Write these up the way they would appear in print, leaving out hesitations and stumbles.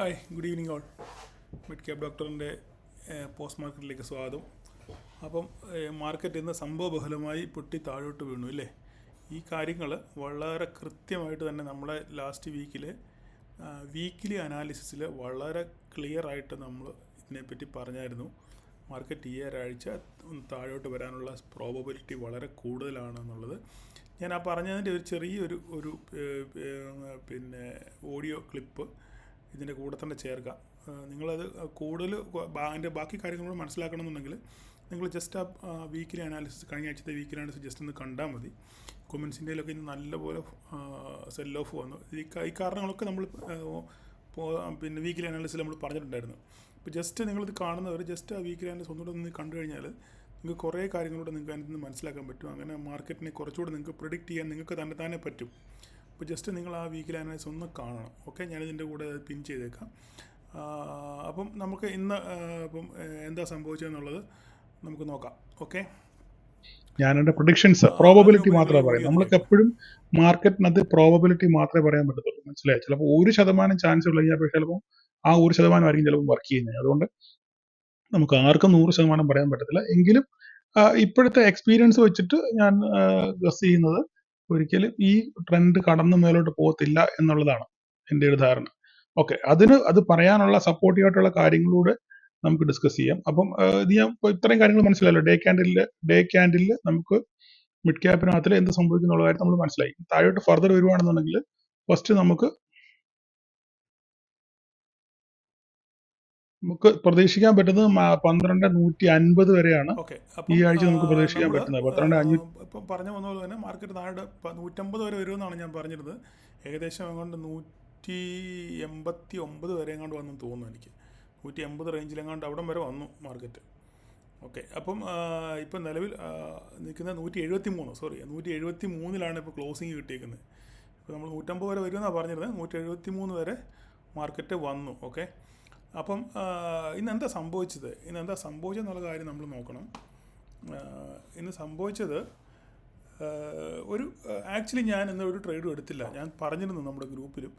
Hi, good evening all. Mid cap ഡോക്ടറിൻ്റെ post മാർക്കറ്റിലേക്ക് സ്വാഗതം. അപ്പം മാർക്കറ്റ് ഇന്ന് സംഭവബഹുലമായി പൊട്ടി താഴോട്ട് വീണു അല്ലേ? ഈ കാര്യങ്ങൾ വളരെ കൃത്യമായിട്ട് തന്നെ നമ്മളെ ലാസ്റ്റ് വീക്കിലി അനാലിസിസിൽ വളരെ ക്ലിയർ ആയിട്ട് നമ്മൾ ഇതിനെപ്പറ്റി പറഞ്ഞായിരുന്നു. മാർക്കറ്റ് ഈ ഒരാഴ്ച താഴോട്ട് വരാനുള്ള പ്രോബബിലിറ്റി വളരെ കൂടുതലാണെന്നുള്ളത്. ഞാൻ ആ പറഞ്ഞതിൻ്റെ ഒരു ചെറിയൊരു പിന്നെ ഓഡിയോ ക്ലിപ്പ് ഇതിൻ്റെ കൂടെ തന്നെ ചേർക്കാം. നിങ്ങളത് കൂടുതൽ അതിൻ്റെ ബാക്കി കാര്യങ്ങളോട് മനസ്സിലാക്കണമെന്നുണ്ടെങ്കിൽ നിങ്ങൾ ജസ്റ്റ് ആ വീക്കിലി അനാലിസിസ്, കഴിഞ്ഞ ആഴ്ചത്തെ വീക്കിലി അനാലിസിസ് ജസ്റ്റ് ഒന്ന് കണ്ടാൽ മതി. കൊമൻസിൻ്റെയിലൊക്കെ ഇന്ന് നല്ലപോലെ സെൽ ഓഫ് വന്നു. ഈ കാരണങ്ങളൊക്കെ നമ്മൾ പിന്നെ വീക്കിലി അനാലിസിസ് നമ്മൾ പറഞ്ഞിട്ടുണ്ടായിരുന്നു. ഇപ്പോൾ ജസ്റ്റ് നിങ്ങളിത് കാണുന്നവർ ജസ്റ്റ് ആ വീക്കിലി അനാലിസിസ് ഒന്നുകൂടെ ഒന്ന് കണ്ടു കഴിഞ്ഞാൽ നിങ്ങൾക്ക് കുറേ കാര്യങ്ങളോട് നിങ്ങൾക്ക് അതിൽ നിന്ന് മനസ്സിലാക്കാൻ പറ്റും. അങ്ങനെ മാർക്കറ്റിനെ കുറച്ചുകൂടി നിങ്ങൾക്ക് പ്രിഡിക്റ്റ് ചെയ്യാൻ നിങ്ങൾക്ക് തന്നെ പറ്റും. അപ്പോൾ ജസ്റ്റ് നിങ്ങൾ ആ വീക്കിലി അനാലിസിസ് ഒന്ന് കാണണം. ഓക്കെ, ഞാനിതിൻ്റെ കൂടെ പിൻ ചെയ്തേക്കാം. അപ്പം നമുക്ക് ഇന്ന് ഇപ്പം എന്താ സംഭവിച്ചതെന്നുള്ളത് നമുക്ക് നോക്കാം. ഓക്കെ, ഞാൻ എൻ്റെ പ്രൊഡിക്ഷൻസ് പ്രോബബിലിറ്റി മാത്രമേ പറയും. നമ്മൾക്ക് എപ്പോഴും മാർക്കറ്റിനകത്ത് പ്രോബബിലിറ്റി മാത്രമേ പറയാൻ പറ്റത്തുള്ളൂ. മനസ്സിലായി? ചിലപ്പോൾ 1% ചാൻസ് ഉള്ള കഴിഞ്ഞാൽ ചിലപ്പോൾ ആ 1% ആയിരിക്കും ചിലപ്പോൾ വർക്ക് ചെയ്യുന്നത്. അതുകൊണ്ട് നമുക്ക് ആർക്കും 100% പറയാൻ പറ്റത്തില്ല. എങ്കിലും ഇപ്പോഴത്തെ എക്സ്പീരിയൻസ് വെച്ചിട്ട് ഞാൻ ഗസ് ചെയ്യുന്നത് ഒരിക്കലും ഈ ട്രെൻഡ് കടന്നു മേലോട്ട് പോകത്തില്ല എന്നുള്ളതാണ് എൻ്റെ ഒരു ധാരണ. ഓക്കെ, അത് പറയാനുള്ള സപ്പോർട്ടീവായിട്ടുള്ള കാര്യങ്ങളിലൂടെ നമുക്ക് ഡിസ്കസ് ചെയ്യാം. അപ്പം ഇത് ഞാൻ ഇത്രയും കാര്യങ്ങൾ മനസ്സിലായല്ലോ. ഡേ ക്യാൻഡിലിൽ നമുക്ക് മിഡ് ക്യാപ്പിനകത്തിൽ എന്ത് സംഭവിക്കുന്നുള്ള കാര്യം നമ്മൾ മനസ്സിലായി. താഴോട്ട് ഫർദർ വരുവാണെന്നുണ്ടെങ്കിൽ ഫസ്റ്റ് നമുക്ക് പ്രതീക്ഷിക്കാൻ പറ്റുന്നത് 12,150 വരെയാണ് ഈ ആഴ്ച നമുക്ക് പ്രതീക്ഷിക്കാൻ പറ്റുന്നത്. 12,500 ഇപ്പം പറഞ്ഞു വന്ന പോലെ തന്നെ മാർക്കറ്റ് താഴെ 150 വരെ വരുമെന്നാണ് ഞാൻ പറഞ്ഞിരുന്നത്. ഏകദേശം അങ്ങോട്ട് 189 വരെ എങ്ങാണ്ട് വന്നു തോന്നുന്നു എനിക്ക്. 180 റേഞ്ചിലെങ്ങാണ്ട് അവിടം വരെ വന്നു മാർക്കറ്റ്. ഓക്കെ, അപ്പം ഇപ്പം നിലവിൽ നിൽക്കുന്നത് 173 ഇപ്പോൾ ക്ലോസിങ് കിട്ടിയിരിക്കുന്നത്. ഇപ്പോൾ നമ്മൾ 150 വരെ വരുമെന്നാണ് പറഞ്ഞിരുന്നത്. 173 വരെ മാർക്കറ്റ് വന്നു. ഓക്കെ, അപ്പം ഇന്നെന്താ സംഭവിച്ചതെന്നുള്ള കാര്യം നമ്മൾ നോക്കണം. ഇന്ന് സംഭവിച്ചത് ആക്ച്വലി ഞാൻ ഇന്ന് ഒരു ട്രേഡും എടുത്തില്ല. ഞാൻ പറഞ്ഞിരുന്നു നമ്മുടെ ഗ്രൂപ്പിലും.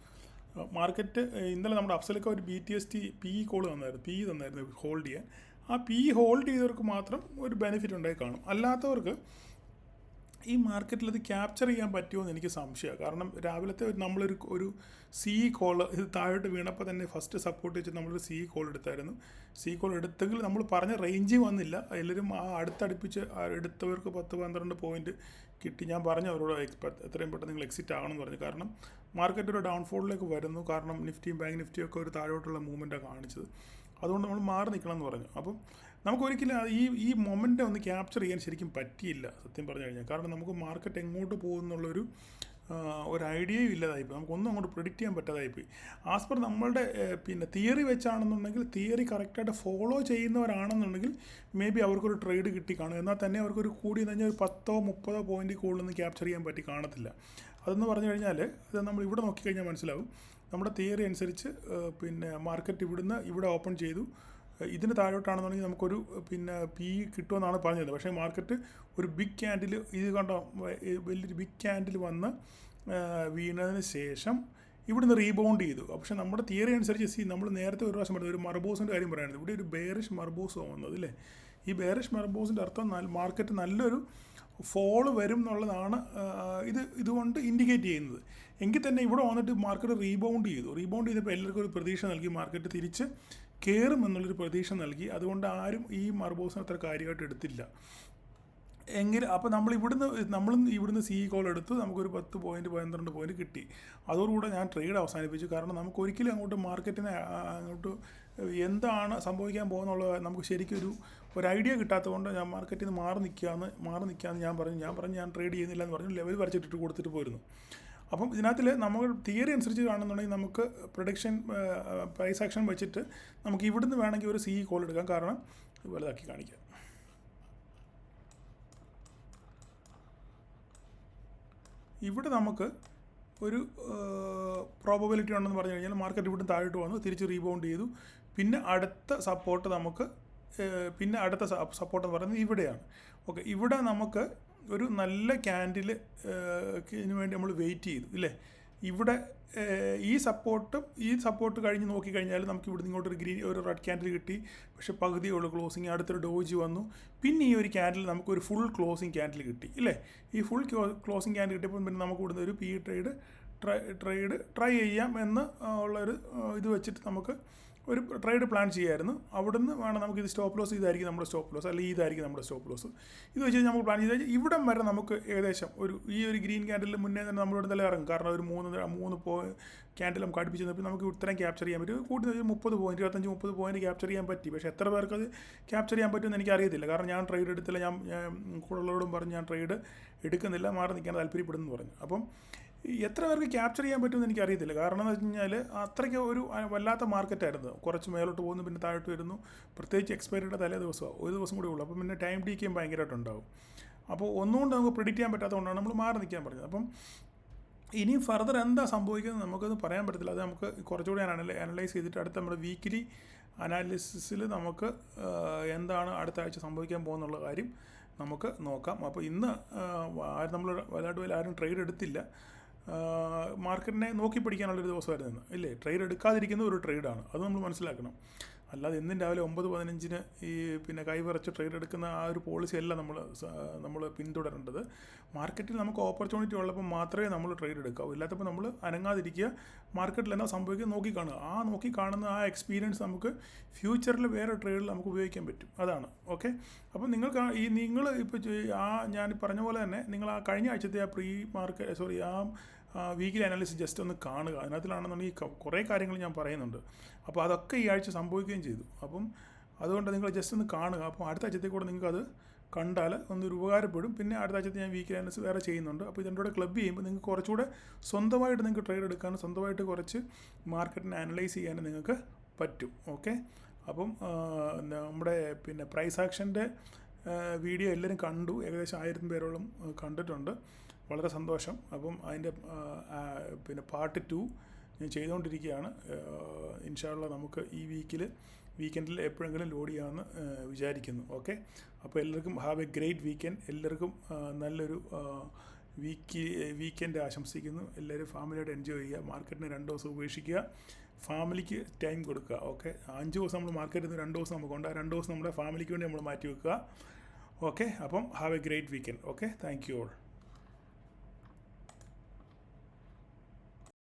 മാർക്കറ്റ് ഇന്നലെ നമ്മുടെ അഫ്സലൊക്കെ ഒരു BTST PE കോൾ തന്നായിരുന്നു ഹോൾഡ് ചെയ്യാൻ. ആ PE ഹോൾഡ് ചെയ്തവർക്ക് മാത്രം ഒരു ബെനിഫിറ്റ് ഉണ്ടായി കാണും. അല്ലാത്തവർക്ക് ഈ മാർക്കറ്റിൽ അത് ക്യാപ്ചർ ചെയ്യാൻ പറ്റുമോ എന്ന് എനിക്ക് സംശയമാണ്. കാരണം രാവിലത്തെ നമ്മളൊരു CE കോള് ഇത് താഴോട്ട് വീണപ്പോൾ തന്നെ ഫസ്റ്റ് സപ്പോർട്ട് വെച്ച് നമ്മളൊരു CE കോൾ എടുത്തായിരുന്നു. CE കോൾ എടുത്തെങ്കിൽ നമ്മൾ പറഞ്ഞ റേഞ്ചിൽ വന്നില്ല. എല്ലാവരും ആ അടുത്തടുപ്പിച്ച് എടുത്തവർക്ക് 10-12 പോയിൻറ്റ് കിട്ടി. ഞാൻ പറഞ്ഞു അവരോട് എത്രയും പെട്ടെന്ന് നിങ്ങൾ എക്സിറ്റ് ആകണമെന്ന് പറഞ്ഞു. കാരണം മാർക്കറ്റ് ഒരു ഡൗൺഫോളിലേക്ക് വരുന്നു. കാരണം നിഫ്റ്റിയും ബാങ്ക് നിഫ്റ്റിയും ഒക്കെ ഒരു താഴോട്ടുള്ള മൂവ്മെൻറ്റാണ് കാണിച്ചത്. അതുകൊണ്ട് നമ്മൾ മാറി നിൽക്കണം എന്ന് പറഞ്ഞു. അപ്പം നമുക്കൊരിക്കലും ഈ മൊമെൻ്റ് ഒന്ന് ക്യാപ്ചർ ചെയ്യാൻ ശരിക്കും പറ്റിയില്ല സത്യം പറഞ്ഞു കഴിഞ്ഞാൽ. കാരണം നമുക്ക് മാർക്കറ്റ് എങ്ങോട്ട് പോകുമെന്നുള്ളൊരു ഒരു ഐഡിയയും ഇല്ലാതായിപ്പോയി. നമുക്കൊന്നും അങ്ങോട്ട് പ്രിഡിക്റ്റ് ചെയ്യാൻ പറ്റാതായിപ്പോയി. ആസ് പെർ നമ്മളുടെ തിയറി വെച്ചാണെന്നുണ്ടെങ്കിൽ, തിയറി കറക്റ്റായിട്ട് ഫോളോ ചെയ്യുന്നവരാണെന്നുണ്ടെങ്കിൽ മേ ബി അവർക്കൊരു ട്രേഡ് കിട്ടി കാണും. എന്നാൽ തന്നെ അവർക്കൊരു കൂടി കഴിഞ്ഞാൽ ഒരു 10-30 പോയിൻറ്റ് കൂടുതലൊന്നും ക്യാപ്ചർ ചെയ്യാൻ പറ്റി കാണത്തില്ല. അതെന്ന് പറഞ്ഞു കഴിഞ്ഞാൽ അത് നമ്മൾ ഇവിടെ നോക്കിക്കഴിഞ്ഞാൽ മനസ്സിലാവും. നമ്മുടെ തിയറി അനുസരിച്ച് മാർക്കറ്റ് ഇവിടെ ഓപ്പൺ ചെയ്തു. ഇതിന് താഴോട്ടാണെന്നുണ്ടെങ്കിൽ നമുക്കൊരു PE കിട്ടുമെന്നാണ് പറഞ്ഞത്. പക്ഷേ മാർക്കറ്റ് ഒരു ബിഗ് ക്യാൻഡിൽ ഇത് കണ്ടോ, വലിയൊരു ബിഗ് ക്യാൻഡിൽ വന്ന് വീണതിന് ശേഷം ഇവിടുന്ന് റീബൗണ്ട് ചെയ്തു. പക്ഷേ നമ്മുടെ തിയറി അനുസരിച്ച് നമ്മൾ നേരത്തെ ഒരു പ്രാവശ്യം പറഞ്ഞത് ഒരു മർബോസിൻ്റെ കാര്യം പറയുന്നത്. ഇവിടെ ഒരു ബെയറിഷ് മർബോസ് വന്നത് അല്ലേ? ഈ ബെയറിഷ് മർബോസിൻ്റെ അർത്ഥം മാർക്കറ്റ് നല്ലൊരു ഫോള് വരും എന്നുള്ളതാണ് ഇതുകൊണ്ട് ഇൻഡിക്കേറ്റ് ചെയ്യുന്നത്. എങ്കിൽ തന്നെ ഇവിടെ വന്നിട്ട് മാർക്കറ്റ് റീബൗണ്ട് ചെയ്തപ്പോൾ എല്ലാവർക്കും ഒരു പ്രതീക്ഷ നൽകി. മാർക്കറ്റ് തിരിച്ച് കയറും എന്നുള്ളൊരു പ്രതീക്ഷ നൽകി. അതുകൊണ്ട് ആരും ഈ മർബോസിന് അത്ര കാര്യമായിട്ട് എടുത്തില്ല. അപ്പോൾ നമ്മളും ഇവിടുന്ന് CE കോൾ എടുത്തു. നമുക്കൊരു 10-12 പോയിൻറ്റ് കിട്ടി. അതോടുകൂടെ ഞാൻ ട്രേഡ് അവസാനിപ്പിച്ചു. കാരണം നമുക്ക് ഒരിക്കലും അങ്ങോട്ട് മാർക്കറ്റിനെ അങ്ങോട്ട് എന്താണ് സംഭവിക്കാൻ പോകുന്നുള്ളത് നമുക്ക് ശരിക്കും ഒരു ഐഡിയ കിട്ടാത്തതുകൊണ്ട് ഞാൻ മാർക്കറ്റിൽ നിന്ന് മാറി നിൽക്കാമെന്ന് ഞാൻ പറഞ്ഞു ഞാൻ ട്രേഡ് ചെയ്യുന്നില്ല എന്ന് പറഞ്ഞു. ലെവൽ വരച്ചിട്ട് കൊടുത്തിട്ട് പോയിരുന്നു. അപ്പം ഇതിനകത്തിൽ നമ്മൾ തിയറി അനുസരിച്ച് കാണുന്നുണ്ടെങ്കിൽ നമുക്ക് പ്രൊഡിക്ഷൻ പ്രൈസ് ആക്ഷൻ വെച്ചിട്ട് നമുക്ക് ഇവിടുന്ന് വേണമെങ്കിൽ ഒരു CE കോൾ എടുക്കാം. കാരണം വലുതാക്കി കാണിക്കാം. ഇവിടെ നമുക്ക് ഒരു പ്രോബബിലിറ്റി ഉണ്ടെന്ന് പറഞ്ഞു കഴിഞ്ഞാൽ മാർക്കറ്റ് ഇവിടുന്ന് താഴോട്ട് വന്നു, തിരിച്ച് റീബൗണ്ട് ചെയ്തു. പിന്നെ അടുത്ത സപ്പോർട്ട് എന്ന് പറയുന്നത് ഇവിടെയാണ്. ഓക്കെ, ഇവിടെ നമുക്ക് ഒരു നല്ല ക്യാൻഡിലിന് വേണ്ടി നമ്മൾ വെയിറ്റ് ചെയ്തു ഇല്ലേ? ഇവിടെ ഈ സപ്പോർട്ട് കഴിഞ്ഞ് നോക്കിക്കഴിഞ്ഞാൽ നമുക്ക് ഇവിടെ ഇങ്ങോട്ടൊരു ഒരു റെഡ് ക്യാൻഡിൽ കിട്ടി, പക്ഷേ പകുതിയുള്ള ക്ലോസിങ്, അടുത്തൊരു ഡോജ് വന്നു, പിന്നെ ഈ ഒരു ക്യാൻഡിൽ നമുക്കൊരു ഫുൾ ക്ലോസിങ് ക്യാൻഡിൽ കിട്ടി ഇല്ലേ. ഈ ഫുൾ ക്ലോസിങ് ക്യാൻഡിൽ കിട്ടിയപ്പോൾ പിന്നെ നമുക്ക് ഇവിടുന്ന് ഒരു PE ട്രൈ ചെയ്യാം എന്ന് ഉള്ളൊരു ഇത് വെച്ചിട്ട് നമുക്ക് ഒരു ട്രേഡ് പ്ലാൻ ചെയ്യാമായിരുന്നു. അവിടുന്ന് വേണം നമുക്ക് ഇത് സ്റ്റോപ്പ് ലോസ്, ഇതായിരിക്കും നമ്മുടെ സ്റ്റോപ്പ് ലോസ്, അല്ലെങ്കിൽ ഇതായിരിക്കും നമ്മുടെ സ്റ്റോപ്പ് ലോസ്. ഇത് വെച്ച് നമുക്ക് പ്ലാൻ ചെയ്താൽ ഇവിടം വരെ നമുക്ക് ഏകദേശം ഈ ഒരു ഗ്രീൻ ക്യാൻഡിലിന് മുന്നേ തന്നെ നമ്മളിവിടെ തന്നെ ഇറങ്ങും. കാരണം ഒരു മൂന്ന് ക്യാൻഡിൽ നമുക്ക് അടുപ്പിച്ച് നിന്നപ്പോൾ നമുക്ക് ഇത്രയും ക്യാപ്ചർ ചെയ്യാൻ പറ്റും. കൂട്ടി 25-30 പോയിന്റ് ക്യാപ്ചർ ചെയ്യാൻ പറ്റി. പക്ഷേ എത്ര പേർക്ക് അത് ക്യാപ്ചർ ചെയ്യാൻ പറ്റുമെന്ന് എനിക്കറിയത്തില്ല. കാരണം ഞാൻ ട്രേഡ് എടുത്തില്ല. ഞാൻ കൂടുതലോടും പറഞ്ഞ് ഞാൻ ട്രേഡ് എടുക്കുന്നില്ല, മാറി നിൽക്കാൻ താല്പര്യപ്പെടുന്നു പറഞ്ഞു. അപ്പം എത്ര പേർക്ക് ക്യാപ്ചർ ചെയ്യാൻ പറ്റുമെന്ന് എനിക്കറിയത്തില്ല. കാരണം എന്ന് വെച്ച് കഴിഞ്ഞാൽ അത്രയ്ക്ക് ഒരു വല്ലാത്ത മാർക്കറ്റായിരുന്നു. കുറച്ച് മേലോട്ട് പോകുന്നു, പിന്നെ താഴോട്ട് വരുന്നു. പ്രത്യേകിച്ച് എക്സ്പയറിയുടെ തലേ ദിവസമാണ്, ഒരു ദിവസം കൂടി ഉള്ളൂ. അപ്പം പിന്നെ ടൈം ടീക്കും ഭയങ്കരമായിട്ടുണ്ടാവും. അപ്പോൾ ഒന്നുകൊണ്ട് നമുക്ക് പ്രിഡിക്റ്റ് ചെയ്യാൻ പറ്റാത്തതുകൊണ്ടാണ് നമ്മൾ മാറി നിൽക്കാൻ പറഞ്ഞത്. അപ്പം ഇനി ഫർദർ എന്താ സംഭവിക്കുന്നത് നമുക്കൊന്നും പറയാൻ പറ്റത്തില്ല. അത് നമുക്ക് കുറച്ചുകൂടി അനലൈസ് ചെയ്തിട്ട് അടുത്ത നമ്മുടെ വീക്കിലി അനാലിസിസിൽ നമുക്ക് എന്താണ് അടുത്ത ആഴ്ച സംഭവിക്കാൻ പോകുന്നുള്ള കാര്യം നമുക്ക് നോക്കാം. അപ്പോൾ ഇന്ന് നമ്മൾ വലുതായിട്ട് ആരും ട്രേഡ് എടുത്തില്ല. മാർക്കറ്റിനെ നോക്കി പിടിക്കാനുള്ളൊരു ദിവസമായിരുന്നു ഇന്ന് ഇല്ലേ. ട്രേഡ് എടുക്കാതിരിക്കുന്ന ഒരു ട്രേഡാണ്, അത് നമ്മൾ മനസ്സിലാക്കണം. അല്ലാതെ എന്നും രാവിലെ 9-15 പിന്നെ കൈവറച്ച് ട്രേഡ് എടുക്കുന്ന ആ ഒരു പോളിസി അല്ല നമ്മൾ പിന്തുടരേണ്ടത്. മാർക്കറ്റിൽ നമുക്ക് ഓപ്പർച്യൂണിറ്റി ഉള്ളപ്പോൾ മാത്രമേ നമ്മൾ ട്രേഡ് എടുക്കാവൂ. ഇല്ലാത്തപ്പോൾ നമ്മൾ അനങ്ങാതിരിക്കുക, മാർക്കറ്റിൽ എന്താ സംഭവിക്കുന്നത് നോക്കി കാണുക. നോക്കി കാണുന്ന ആ എക്സ്പീരിയൻസ് നമുക്ക് ഫ്യൂച്ചറിൽ വേറെ ട്രേഡിൽ നമുക്ക് ഉപയോഗിക്കാൻ പറ്റും. അതാണ് ഓക്കെ. അപ്പോൾ നിങ്ങൾക്ക് നിങ്ങൾ ഇപ്പോൾ ഞാൻ പറഞ്ഞ പോലെ തന്നെ നിങ്ങൾ ആ കഴിഞ്ഞ ആഴ്ചത്തെ വീക്കിലി അനാലിസിസ് ജസ്റ്റ് ഒന്ന് കാണുക. അതിനകത്തിലാണെന്നുണ്ടെങ്കിൽ കുറേ കാര്യങ്ങൾ ഞാൻ പറയുന്നുണ്ട്. അപ്പോൾ അതൊക്കെ ഈ ആഴ്ച സംഭവിക്കുകയും ചെയ്തു. അപ്പം അതുകൊണ്ട് നിങ്ങൾ ജസ്റ്റ് ഒന്ന് കാണുക. അപ്പോൾ അടുത്ത ആഴ്ചത്തേക്കൂടെ നിങ്ങൾക്കത് കണ്ടാൽ ഒന്നൊരു ഉപകാരപ്പെടും. പിന്നെ അടുത്ത ആഴ്ചത്തെ ഞാൻ വീക്കിലി അനാലിസിസ് വേറെ ചെയ്യുന്നുണ്ട്. അപ്പോൾ ഇതിൻ്റെ കൂടെ ക്ലബ് ചെയ്യുമ്പോൾ നിങ്ങൾക്ക് കുറച്ചുകൂടെ സ്വന്തമായിട്ട് നിങ്ങൾക്ക് ട്രേഡ് എടുക്കാനും സ്വന്തമായിട്ട് കുറച്ച് മാർക്കറ്റിനെ അനലൈസ് ചെയ്യാനും നിങ്ങൾക്ക് പറ്റും. ഓക്കെ. അപ്പം നമ്മുടെ പിന്നെ പ്രൈസ് ആക്ഷൻ്റെ വീഡിയോ എല്ലാവരും കണ്ടു. ഏകദേശം 1000 പേരോളം കണ്ടിട്ടുണ്ട്. വളരെ സന്തോഷം. അപ്പം അതിൻ്റെ പിന്നെ പാർട്ട് 2 ഞാൻ ചെയ്തുകൊണ്ടിരിക്കുകയാണ്. ഇൻഷാ അള്ളാ നമുക്ക് ഈ വീക്കെൻഡിൽ എപ്പോഴെങ്കിലും ലോഡ് ചെയ്യാമെന്ന് വിചാരിക്കുന്നു. ഓക്കെ. അപ്പോൾ എല്ലാവർക്കും ഹാവ് എ ഗ്രേറ്റ് വീക്കെൻഡ്. എല്ലാവർക്കും നല്ലൊരു വീക്കെൻഡ് ആശംസിക്കുന്നു. എല്ലാവരും ഫാമിലിയായിട്ട് എൻജോയ് ചെയ്യുക. മാർക്കറ്റിന് 2 ദിവസം ഉപേക്ഷിക്കുക, ഫാമിലിക്ക് ടൈം കൊടുക്കുക. ഓക്കെ. 5 ദിവസം നമ്മൾ മാർക്കറ്റിൽ നിന്ന് 2 ദിവസം നമുക്കുണ്ട്. ആ 2 ദിവസം നമ്മുടെ ഫാമിലിക്ക് വേണ്ടി നമ്മൾ മാറ്റി വെക്കുക. ഓക്കെ. അപ്പം have A great weekend. Okay. Thank you all.